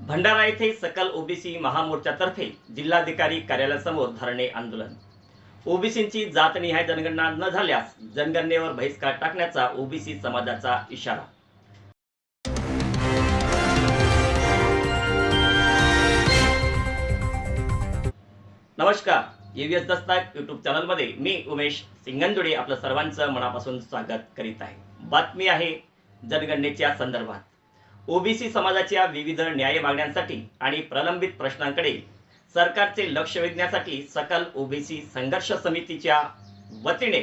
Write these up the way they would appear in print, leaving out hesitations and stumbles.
भंडारा येथे सकल ओबीसी महामोर्चातर्फे जिल्हाधिकारी कार्यालयासमोर धरणे आंदोलन। ओबीसींची जातनिहाय जनगणना न झाल्यास जनगणनेवर बहिष्कार टाकण्याचा ओबीसी समाजाचा इशारा। नमस्कार, यूएस दस्तक यूट्यूब चॅनलमध्ये मी उमेश सिंगंदुडे आपलं सर्वांचं मनापासून स्वागत करीत आहे। बातमी आहे जनगणनेच्या संदर्भात। ओबीसी समाजाच्या विविध न्याय मागण्यांसाठी आणि प्रलंबित प्रश्नांकडे सरकारचे लक्ष वेधण्यासाठी सकल ओबीसी संघर्ष समितीच्या वतीने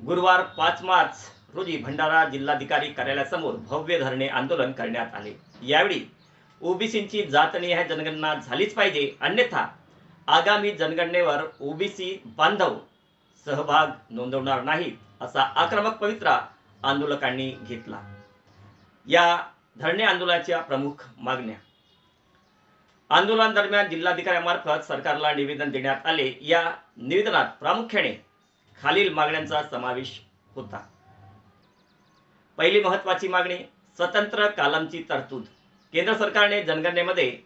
गुरुवार 5 मार्च रोजी भंडारा जिल्हाधिकारी कार्यालयासमोर भव्य धरणे आंदोलन करण्यात आले। यावेळी ओबीसींची जातनिहाय जनगणना झालीच पाहिजे, अन्यथा आगामी जनगणनेवर ओबीसी बांधव सहभाग नोंदवणार नाहीत असा आक्रमक पवित्रा आंदोलकांनी घेतला। या धरणे आंदोलनाच्या प्रमुख मागण्या। आंदोलन दरम्यान जिल्हाधिकाऱ्यांमार्फत सरकारला निवेदन देण्यात आले। या निवेदनात प्रामुख्याने खालील मागण्यांचा समावेश होता। पहिली महत्त्वाची मागणी, स्वतंत्र कालमची तरतूद। केंद्र सरकारने जनगणनेमध्ये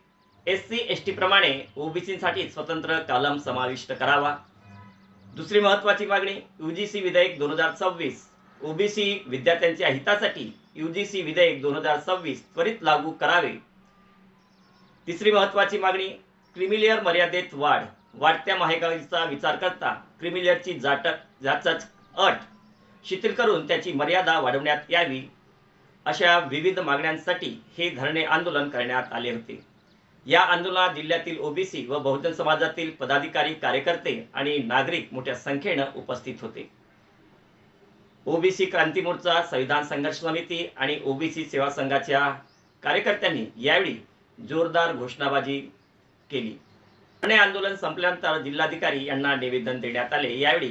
एससी एसटी प्रमाणे ओबीसींसाठी स्वतंत्र कालम समाविष्ट करावा। दुसरी महत्त्वाची मागणी, यूजीसी विधेयक 2026 ओबीसी विद्यार्थ्यांच्या हितासाठी यूजीसी विधेयक 2026 त्वरित लागू करावे। तिसरी महत्त्वाची मागणी, क्रीमिलेअर मर्यादेत वाढ। वाढत्या महागाईचा विचार करता क्रीमिलेअरची जाचक अट शिथिल करून त्याची मर्यादा वाढवण्यात यावी। अशा विविध मागण्यांसाठी हे धरणे आंदोलन करण्यात आले होते। या आंदोलनात जिल्ह्यातील ओबीसी व बहुजन समाजातील पदाधिकारी, कार्यकर्ते आणि नागरिक मोठ्या संख्येने उपस्थित होते। ओबीसी क्रांती मोर्चा, संविधान संघर्ष समिती आणि ओबीसी सेवा संघाच्या कार्यकर्त्यांनी यावेळी जोरदार घोषणाबाजी केली। धरणे आंदोलन संपल्यानंतर जिल्हाधिकारी यांना निवेदन देण्यात आले। यावेळी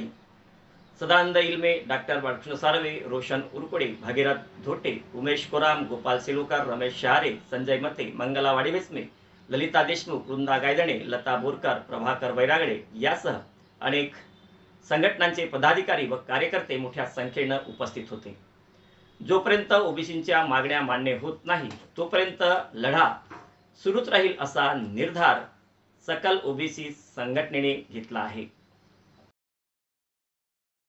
सदानंद इल्मे, डॉक्टर बाळकृष्ण साळवे, रोशन उरकुडे, भगीरथ धोटे, उमेश कोराम, गोपाल सेलुकर, रमेश शहारे, संजय मते, मंगला वाडिवेस्मे, ललिता देशमुख, वृंदा गायदणे, लता बोरकर, प्रभाकर वैरागडे यासह अनेक संघटनांचे पदाधिकारी व कार्यकर्ते मोठ्या संख्येने उपस्थित होते। जोपर्यंत ओबीसींच्या मागण्या मान्य होत नाही तोपर्यंत लढा सुरूच राहील असा निर्धार सकल ओबीसी संघटनेने घेतला आहे।